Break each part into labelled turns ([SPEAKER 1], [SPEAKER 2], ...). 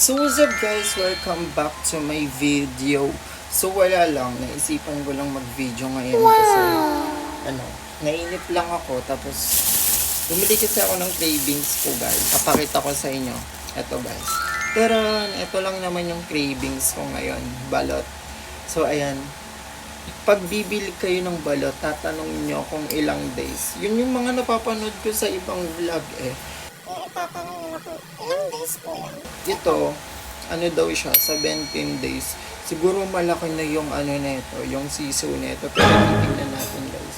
[SPEAKER 1] So what's up guys, welcome back to my video. So wala lang, naisipan ko lang mag-video ngayon kasi nainip lang ako tapos bumili kasi ako ng cravings ko guys. Papakita ko sa inyo. Eto guys. Taran, ito lang naman yung cravings ko ngayon, balot. So ayan, pag bibili kayo ng balot, tatanungin nyo kung ilang days. Yun yung mga napapanood ko sa ibang vlog eh. Tatanungin ako, ilang days po yan? Ito, ano daw siya, 17 days. Siguro malaki na yung ano nito, yung siso nito. Pero titingnan natin guys.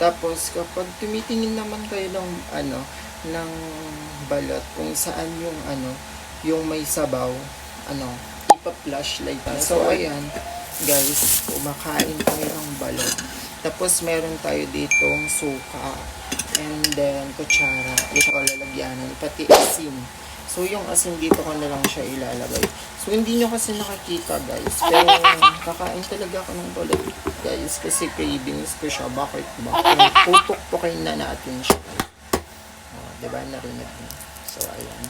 [SPEAKER 1] Tapos kapag tumitingin naman kayo ng ng balot kung saan yung yung may sabaw, ipa-flashlight na. So ayan, guys, kumakain tayo ng balot. Tapos meron tayo ditong suka and then kutsara, ito ko lalagyanan, pati asin. So yung asin dito ko na lang siya ilalagay. So hindi nyo kasi nakakita guys, pero kakain talaga ako ng balot guys kasi cravings ko siya. Bakit ba? Putok-pukin na natin siya. Diba narinig niyo? So ayan.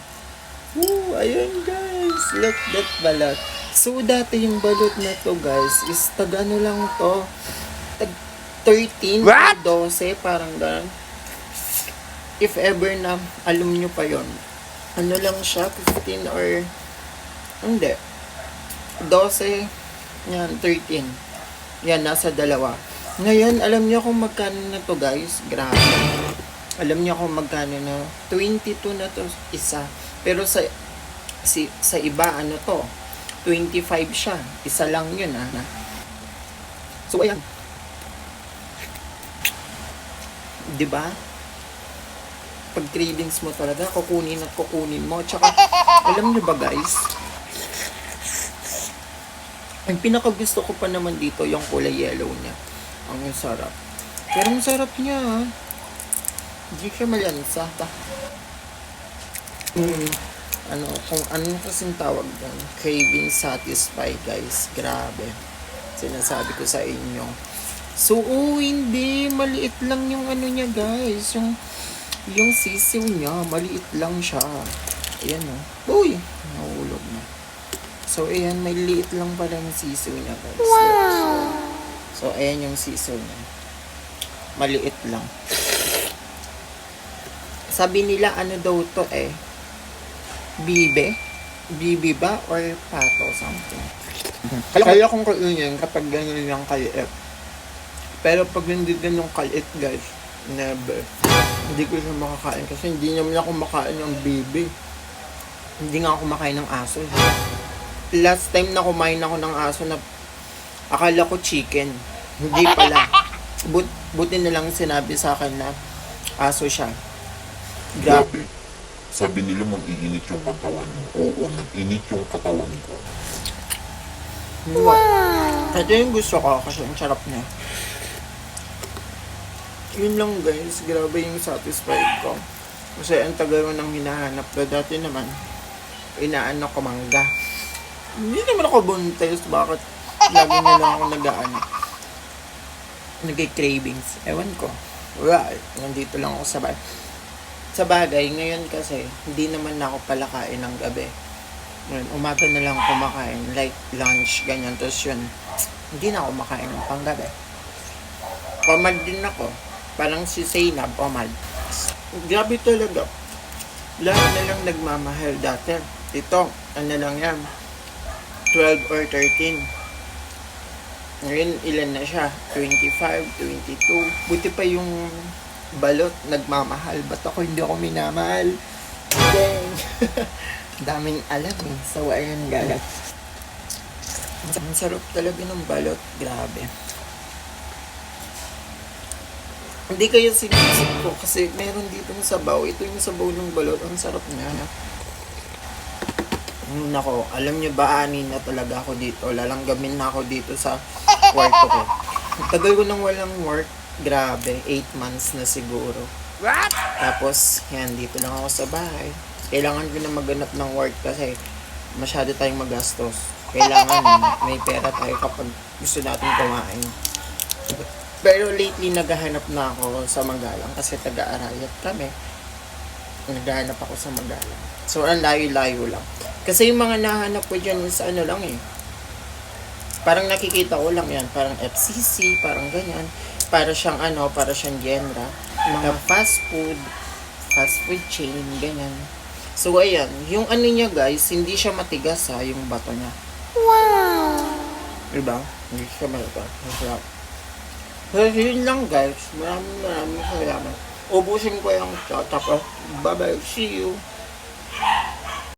[SPEAKER 1] Woo! Ayan guys! Look that balot. So dati yung balot na to guys is tag ano lang to, tag 13 or 12, parang ganun. If ever na alam nyo pa yon, ano lang siya, 15 or hindi, 12, yan, 13. Yan, nasa dalawa. Ngayon, alam nyo kung magkano na to guys? Grabe. Alam nyo kung magkano na? 22 na to isa. Pero sa iba, ano to? 25 siya. Isa lang yun, So, ayan. Diba? Pag cravings mo talaga, kukunin at kukunin mo. Tsaka, alam nyo ba guys? Ang pinakagusto ko pa naman dito, yung kulay yellow niya. Ang sarap. Pero ang sarap niya, hindi siya malansa. Kung ano kasing tawag doon, craving satisfied guys. Grabe. Sinasabi ko sa inyo. So, hindi. Maliit lang yung ano niya guys. Yung sisiw niya, maliit lang siya. Ayan Uy! Nahulog na. So, ayan, may liit lang pala yung sisiw niya guys. Wow! So, ayan yung sisiw niya. Maliit lang. Sabi nila, ano daw to bibe? Bibe ba? Or pato something. Kaya kung kainin kapag ganyan yung kaliit. Pero pag hindi ganyan kaliit guys, never. Hindi ko siya makakain kasi hindi naman ako makain ng bibe. Hindi nga ako makain ng aso. Last time na kumain ako ng aso na akala ko chicken. Hindi pala. Buti na lang sinabi sa akin na aso siya. Grabe.
[SPEAKER 2] Sabi nila mag-iinit yung katawan mo. Oo, nag-init yung katawan ko.
[SPEAKER 1] Wow! Ito yung gusto ko kasi ang sarap niya. Yun lang guys, grabe yung satisfied ko. Kasi ang tagal mo nang hinahanap ko. Dati naman, inaano ko mangga. Hindi naman ako buntis. Bakit lagi na lang ako nag-cravings? Ewan ko. Right, nandito lang ako sa bagay. Ngayon kasi, hindi naman na ako pala kain ng gabi. Ngayon, umaga na lang kumakain. Like lunch, ganyan. Tapos yun, hindi na ako makain ng panggabi. Pamad din ako. Parang si Zainab, Omad. Grabe talaga. Lahat na lang nagmamahal dati. Ito, ano lang yan, 12 or 13. Ngayon, ilan na siya? 25, 22. Buti pa yung balot, nagmamahal. Ba't ako hindi ako minamahal? Dang! Daming alam So, ayan guys. Ang sarap talaga ng balot. Grabe. Hindi kayo sinisip ko kasi meron dito ng sabaw. Ito yung sabaw ng balot. Ang sarap niya. Nako, alam niyo ba, anin na talaga ako dito. Lalanggamin na ako dito sa kwarto ko. Tagal ko nang walang work. Grabe, 8 months na siguro. What? Tapos, yan, dito lang ako sa bahay. Kailangan ko na maghanap ng work kasi masyado tayong magastos. Kailangan may pera tayo kapag gusto natin kumain. Pero lately, naghahanap na ako sa Magalang kasi taga-Arayat kami. Naghahanap ako sa Magalang. So, ang layo-layo lang. Kasi yung mga nahanap ko dyan is ano lang eh. Parang nakikita ko lang yan. Parang FCC, parang ganyan. Para siyang ano, para siyang genre. Mga fast food chain, ganyan. So, ayan. Yung ano niya guys, hindi siya matigas ha, yung bato niya. Wow! Diba? Hindi siya matigas. Masarap. So, yun lang guys. Maraming salamat. Ubusin ko yung tapos. Bye-bye. See you.